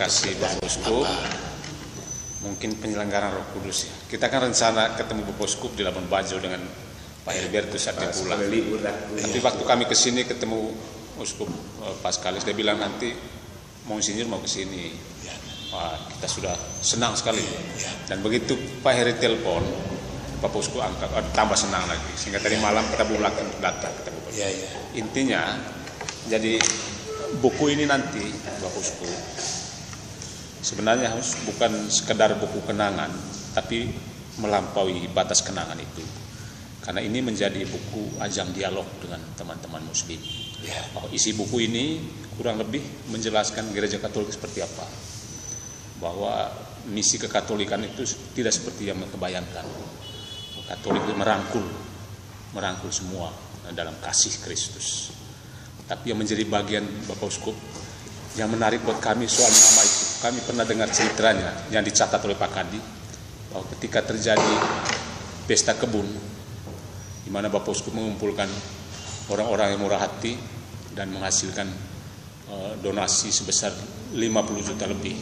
kasih Bapak Uskup. Mungkin penyelenggaraan Roh Kudus ya. Kita kan rencana ketemu Bapak Uskup di Labuan Bajo dengan Pak Heribertus saat dia pulang. Tapi waktu kami ke sini ketemu Uskup Paskalis, dia bilang nanti Monsinyur mau ke sini. Wah, kita sudah senang sekali. Dan begitu Pak Heri telepon, Bapak Uskup angkat, tambah senang lagi. Sehingga tadi malam kita bulatkan untuk datang ketemu Bapak. Intinya, jadi buku ini nanti Bapak Uskup sebenarnya harus bukan sekedar buku kenangan, tapi melampaui batas kenangan itu. Karena ini menjadi buku ajang dialog dengan teman-teman Muslim. Isi buku ini kurang lebih menjelaskan gereja Katolik seperti apa. Bahwa misi kekatolikan itu tidak seperti yang kebayangkan. Katolik itu merangkul semua dalam kasih Kristus. Tapi yang menjadi bagian Bapak Uskup yang menarik buat kami soal nama itu, kami pernah dengar ceritanya yang dicatat oleh Pak Kadi, bahwa ketika terjadi pesta kebun, di mana Bapak Uskup mengumpulkan orang-orang yang murah hati dan menghasilkan donasi sebesar 50 juta lebih.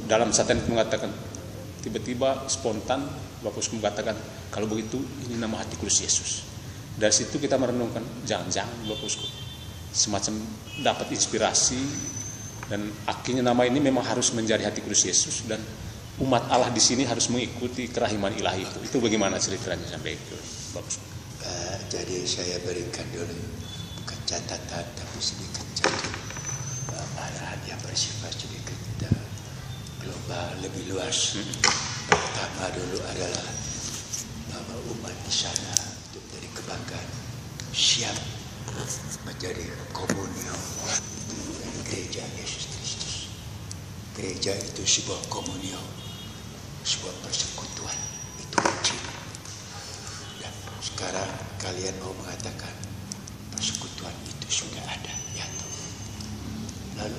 Dalam saat itu mengatakan, tiba-tiba spontan Bapak Uskup mengatakan, kalau begitu ini nama hati kudus Yesus. Dari situ kita merenungkan, jangan-jangan Bapak Uskup semacam dapat inspirasi, dan akhirnya nama ini memang harus menjadi hati kudus Yesus, dan umat Allah di sini harus mengikuti kerahiman ilahi itu. Itu bagaimana ceritanya sampai itu, Bapak Uskup? Jadi saya berikan dulu bukan catatan tapi sedikit catat arahan yang bersifat sedikit global, lebih luas. Pertama dulu adalah bahwa umat di sana untuk menjadi kebanggaan, siap menjadi komunion dari gereja Yesus Kristus. Gereja itu sebuah komunion, sebuah persekutuan, itu kunci. Dan sekarang kalian mau mengatakan persekutuan itu sudah ada, ya toh. Lalu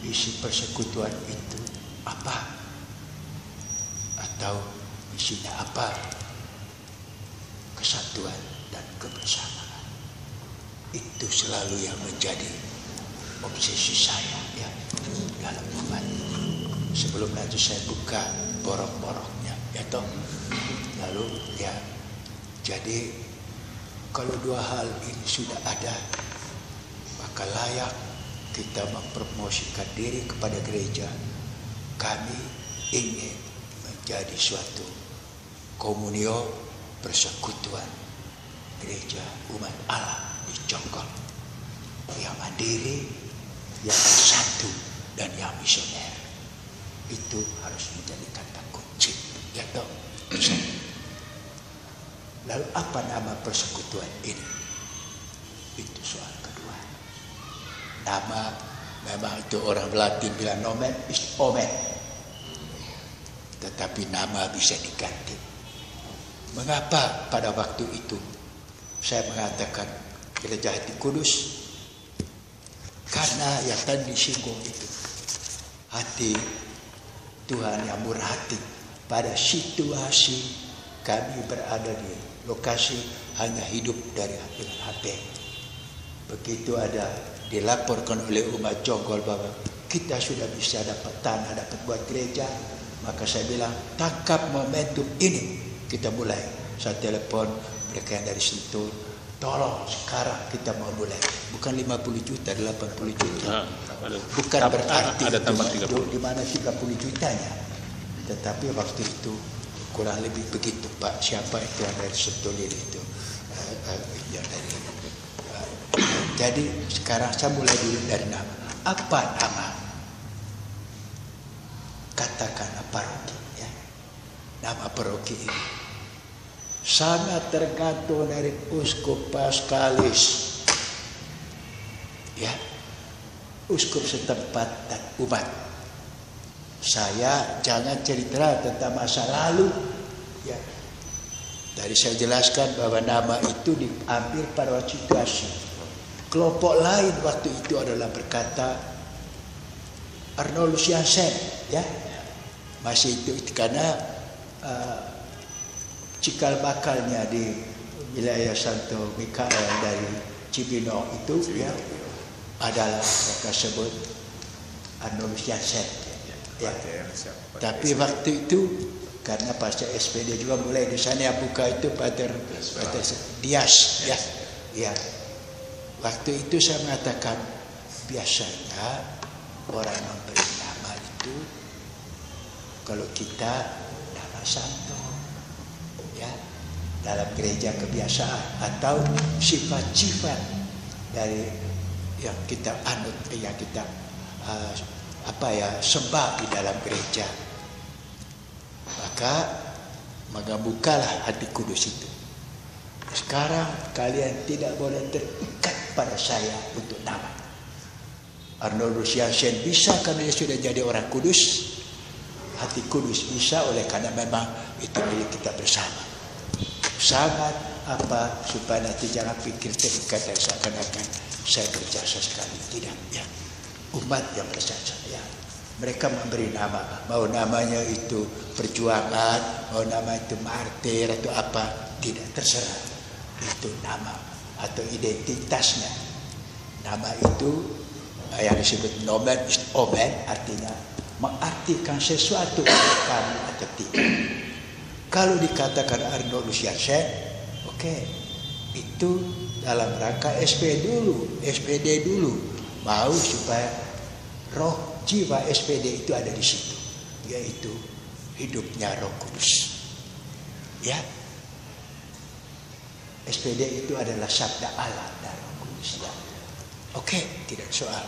isi persekutuan itu apa? Atau isinya apa? Kesatuan dan kebersamaan. Itu selalu yang menjadi obsesi saya ya dalam umat. Sebelum nanti saya buka borok-boroknya, ya toh. Lalu ya, jadi kalau dua hal ini sudah ada, maka layak kita mempromosikan diri kepada gereja. Kami ingin menjadi suatu komunio persekutuan gereja umat Allah di Jonggol, yang mandiri, yang satu, dan yang misioner. Itu harus menjadi kata kunci, ya toh. Lalu apa nama persekutuan ini? Itu soal kedua. Nama memang itu orang Latin bilang nomen is omen, tetapi nama bisa diganti. Mengapa pada waktu itu saya mengatakan gereja hati kudus? Karena yang tadi disinggung itu, hati Tuhan yang murah hati. Pada situasi kami berada di lokasi hanya hidup dari dengan HP. Begitu ada dilaporkan oleh umat Jonggol bahwa kita sudah bisa dapat tanah, dapat buat gereja, maka saya bilang tangkap momentum ini, kita mulai. Saya telepon mereka yang dari Sentul, tolong sekarang kita mau mulai. Bukan 50 juta, 80 juta. Bukan berarti ada tambah 30. Di mana 30 jutanya. Tetapi waktu itu kurang lebih begitu, Pak. Siapa itu yang dari Sentul itu? Yang dari. Jadi sekarang saya mulai dulu dari nama. Apa nama? Katakan paroki, ya. Nama paroki ini sangat tergantung dari uskup Paskalis, ya, uskup setempat dan umat. Saya jangan cerita tentang masa lalu, ya. Tadi saya jelaskan bahwa nama itu diambil pada situasi. Kelompok lain waktu itu adalah berkata Arnoldus Jansen, ya, masih itu karena cikal bakalnya di wilayah Santo Mikael dari Cibinong itu, ya, adalah mereka sebut Arnoldus Jansen. Ya. Tapi waktu itu karena pasca SPD juga mulai di sana yang buka itu Pater Dias, ya. Ya. Waktu itu saya mengatakan biasanya orang memberi nama itu kalau kita nama santo, ya, dalam gereja kebiasaan atau sifat-sifat dari yang kita anut, yang kita sembah di dalam gereja. Maka bukalah hati kudus itu. Sekarang kalian tidak boleh terikat pada saya untuk nama. Arnoldus Jansen bisa karena dia sudah jadi orang kudus. Hati kudus bisa oleh karena memang itu milik kita bersama. Sangat supaya nanti jangan pikir terikat dan seakan-akan saya berjasa sekali. Tidak, ya. Umat yang berjasa, ya. Mereka memberi nama, mau namanya itu perjuangan, mau nama itu martir atau apa, tidak, terserah. Itu nama atau identitasnya. Nama itu yang disebut nomen ist omen, artinya mengartikan sesuatu untuk kami atau tidak. Kalau dikatakan Arnoldus Jansen, oke, itu dalam rangka SPD dulu mau supaya roh jiwa SPD itu ada di situ, yaitu hidupnya Roh Kudus. Ya, SPD itu adalah sabda Allah dan Roh Kudus. Ya. Oke, tidak soal.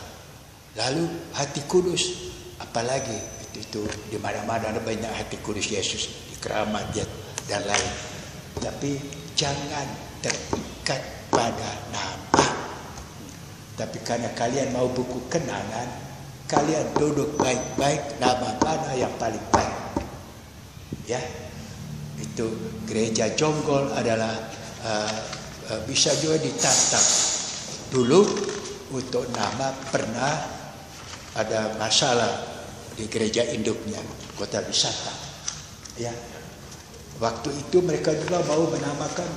Lalu hati kudus, apalagi itu di mana-mana ada banyak hati kudus Yesus di keramat dan lain. Tapi jangan terikat pada nama. Tapi karena kalian mau buku kenangan, kalian duduk baik-baik nama mana yang paling baik. Ya, itu gereja Jonggol adalah bisa juga ditantang. Dulu untuk nama pernah ada masalah di gereja induknya, kota wisata. Ya, waktu itu mereka juga mau menamakan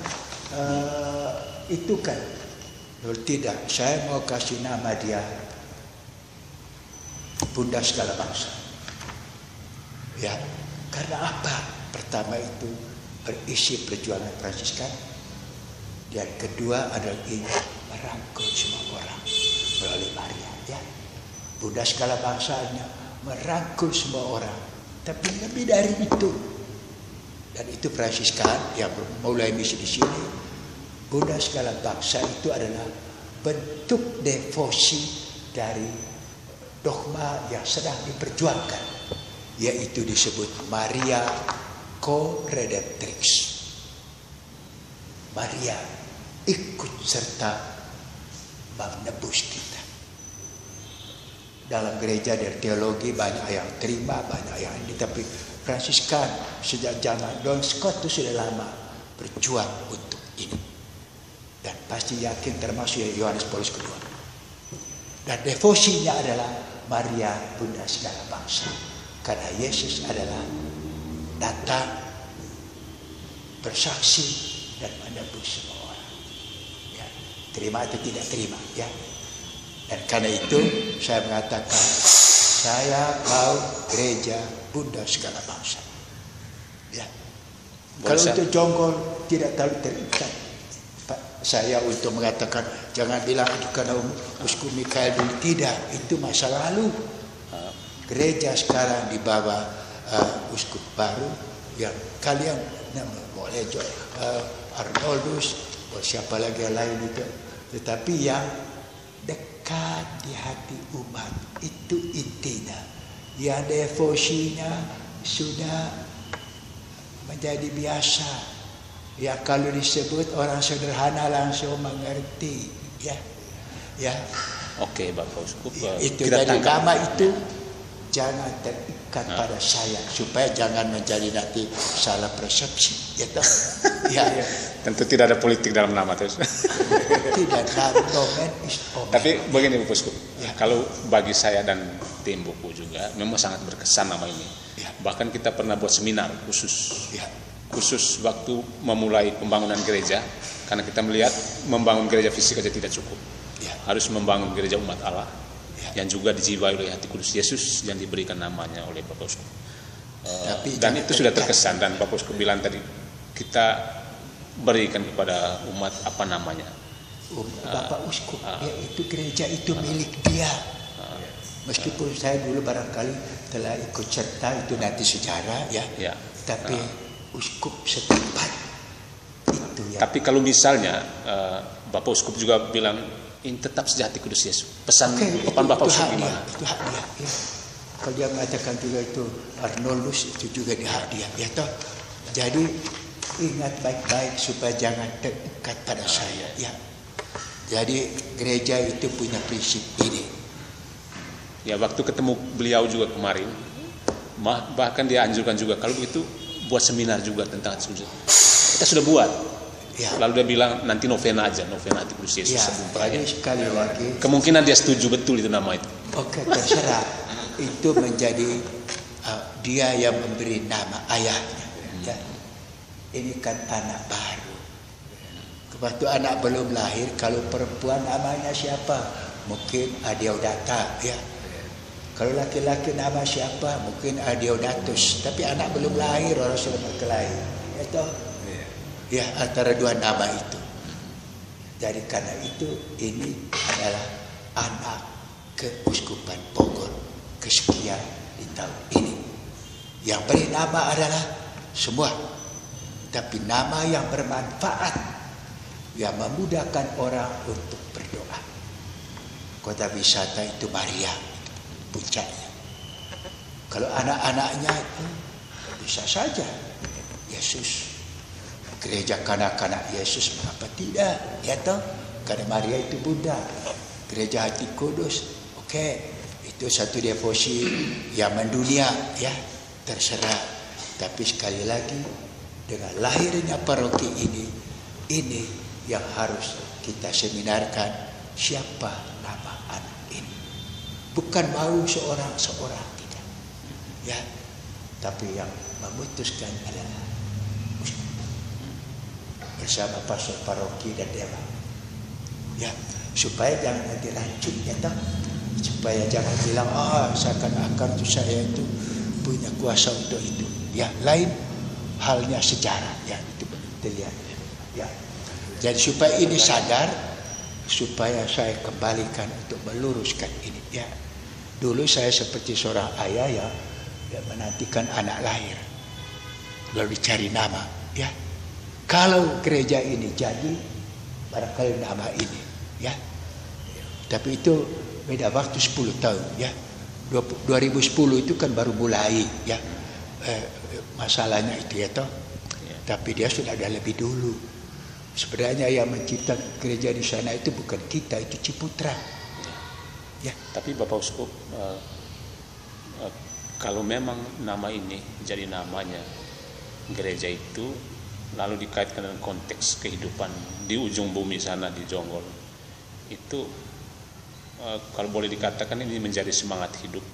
itu kan. Tidak, saya mau kasih nama dia Bunda Segala Bangsa. Ya, karena apa? Pertama itu berisi perjuangan Fransiskan, dan kedua adalah ingin merangkul semua orang melalui Maria. Ya, Bunda Segala Bangsanya merangkul semua orang, tapi lebih dari itu. Dan itu Fransiskan yang mulai misi di sini. Bunda Segala Bangsa itu adalah bentuk devosi dari dogma yang sedang diperjuangkan, yaitu disebut Maria Co-Redemptrix. Maria ikut serta menebus kita. Dalam gereja dan teologi banyak yang terima, banyak yang ini, tapi Fransiskan sejak zaman Don Scott itu sudah lama berjuang untuk ini. Dan pasti yakin termasuk Yohanes Paulus kedua. Dan devosinya adalah Maria Bunda Segala Bangsa. Karena Yesus adalah datang bersaksi dan menebus semua orang. Ya, terima atau tidak terima, ya. Dan karena itu saya mengatakan saya mau gereja Bunda Segala Bangsa. Ya. Kalau untuk Jonggol tidak terlalu terikat. Saya untuk mengatakan jangan bilang itu karena Uskup Mikael dulu, tidak, itu masa lalu. Gereja sekarang di bawah uskup baru yang kalian boleh Arnoldus, siapa lagi yang lain itu, tetapi yang dekat di hati umat itu intinya, yang devosinya sudah menjadi biasa. Ya, kalau disebut orang sederhana langsung mengerti, ya, ya. Oke, Bapak Uskup. Itu jadi nama itu jangan terikat pada saya, supaya jangan menjadi nanti salah persepsi, ya toh. Ya, ya. Tentu tidak ada politik dalam nama terus. Tidak, nomen ist omen. Tapi begini Bapak Uskup, ya. Kalau bagi saya dan tim buku juga memang sangat berkesan nama ini. Ya. Bahkan kita pernah buat seminar khusus. Ya. Khusus waktu memulai pembangunan gereja, karena kita melihat membangun gereja fisik aja tidak cukup, ya. Harus membangun gereja umat Allah, yang juga dijiwai oleh hati kudus Yesus yang diberikan namanya oleh Bapak Uskup. Dan itu sudah terkesan, dan Bapak Uskup bilang tadi kita berikan kepada umat apa namanya. Bapak Uskup, itu gereja itu milik dia. Meskipun saya dulu barangkali telah ikut serta itu nanti sejarah tapi Uskup setempat itu ya. Tapi kalau misalnya Bapak Uskup juga bilang ini tetap saja hati kudus Yesus. Pesan Bapak Uskup gimana? Itu hak dia. Ya. Kalau dia mengatakan juga itu Arnoldus, itu juga di hak dia. Ya toh. Jadi ingat baik-baik supaya jangan terikat pada saya. Ya. Jadi gereja itu punya prinsip ini. Ya, waktu ketemu beliau juga kemarin, bahkan dia anjurkan juga kalau begitu buat seminar juga tentang hati kudus. Kita sudah buat. Ya. Lalu dia bilang nanti novena aja, novena hati kudus Yesus. Sekali lagi. Kemungkinan dia setuju betul itu nama itu. Oke, terserah. Itu menjadi dia yang memberi nama ayahnya. Ya. Ini kan anak baru. Waktu anak belum lahir, kalau perempuan namanya siapa? Mungkin Adeodata, ya. Kalau laki-laki nama siapa? Mungkin Adeodatus. Tapi anak belum lahir, orang sudah berkelahi. Itu, ya antara dua nama itu. Jadi karena itu ini adalah anak keuskupan Bogor kesekian di tahun ini. Yang beri nama adalah semua, tapi nama yang bermanfaat, yang memudahkan orang untuk berdoa. Kota wisata itu Maria, puncaknya. Kalau anak-anaknya itu bisa saja Yesus, gereja kanak-kanak Yesus, mengapa tidak? Ya toh, karena Maria itu Bunda, gereja hati kudus. Itu satu devosi yang mendunia, ya terserah. Tapi sekali lagi dengan lahirnya paroki ini yang harus kita seminarkan, siapa nama anak ini. Bukan mau seorang tidak, ya, tapi yang memutuskan adalah bersama pastor paroki dan dewa, ya, supaya jangan nanti racun, ya toh, supaya jangan bilang seakan-akan saya itu punya kuasa untuk itu. Ya, lain halnya sejarah, ya itu dilihat, ya. Jadi supaya ini sadar, supaya saya kembalikan untuk meluruskan ini, ya. Dulu saya seperti seorang ayah yang menantikan anak lahir, lalu dicari nama, ya. Kalau gereja ini jadi, barangkali nama ini, ya. Tapi itu beda waktu 10 tahun, ya. 2010 itu kan baru mulai, ya, masalahnya itu, ya toh. Tapi dia sudah ada lebih dulu. Sebenarnya yang mencipta gereja di sana itu bukan kita, itu Ciputra. Ya. Tapi Bapak Uskup, kalau memang nama ini jadi namanya gereja itu, lalu dikaitkan dengan konteks kehidupan di ujung bumi sana di Jonggol, itu kalau boleh dikatakan ini menjadi semangat hidup,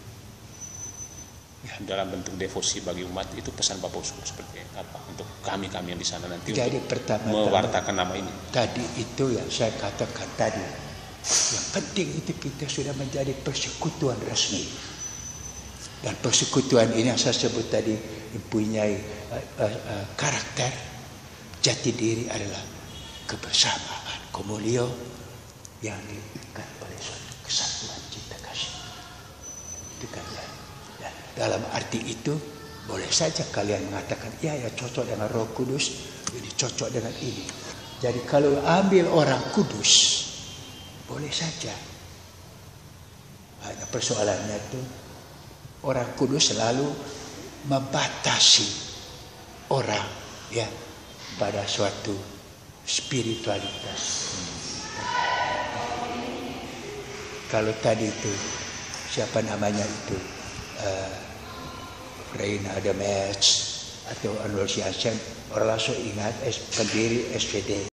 ya, dalam bentuk devosi bagi umat. Itu pesan Bapak Uskup seperti apa untuk kami yang di sana nanti? Jadi untuk mewartakan nama ini. Tadi itu yang saya katakan tadi, yang penting itu kita sudah menjadi persekutuan resmi, dan persekutuan ini yang saya sebut tadi mempunyai karakter jati diri adalah kebersamaan, komunio yang diikat oleh suatu kesatuan cinta kasih. Itu kan, ya. Dalam arti itu boleh saja kalian mengatakan ya cocok dengan Roh Kudus, ini cocok dengan ini. Jadi kalau ambil orang kudus boleh saja. Hanya persoalannya itu orang kudus selalu membatasi orang, ya, pada suatu spiritualitas. Kalau tadi itu siapa namanya itu, Reina Demetz atau Arnold Siasen, orang langsung ingat pendiri SPD.